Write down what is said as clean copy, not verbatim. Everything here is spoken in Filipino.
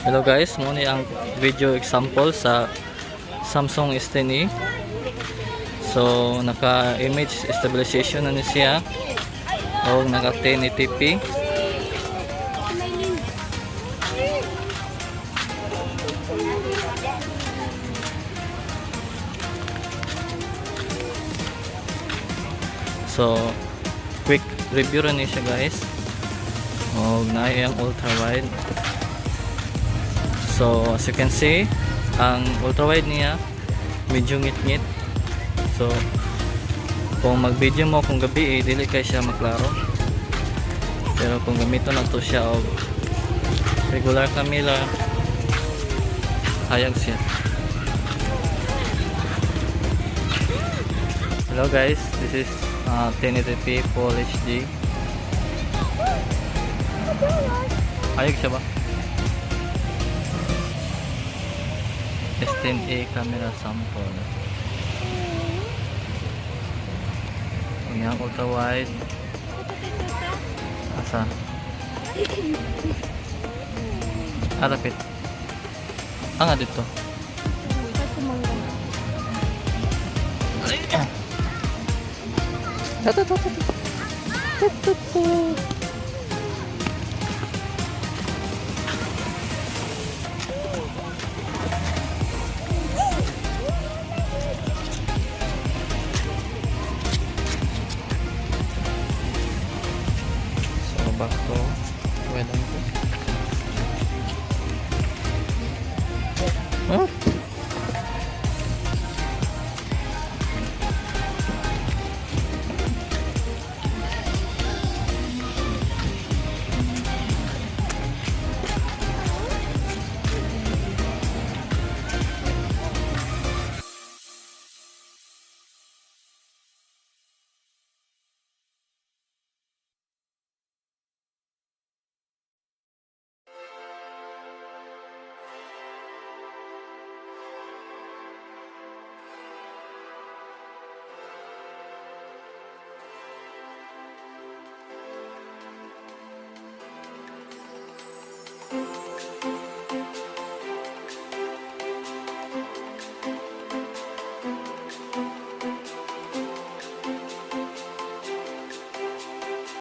Hello guys, muna ang video example sa Samsung S10e. So naka image stabilization na siya o naka 1080p. So quick review rin siya guys. O na yung ultra wide. So as you can see, ang ultra wide niya medyo ngit-ngit. So kung mag-video mo kung gabi dili kay siya maklaro. Pero kung gamito na to siya og regular camera, hayag siya. Hello guys, this is 1080p Full HD. Hayag siya ba? S10e camera sample. Yang ultra wide. Asa? Arapit. Nga dito. Back to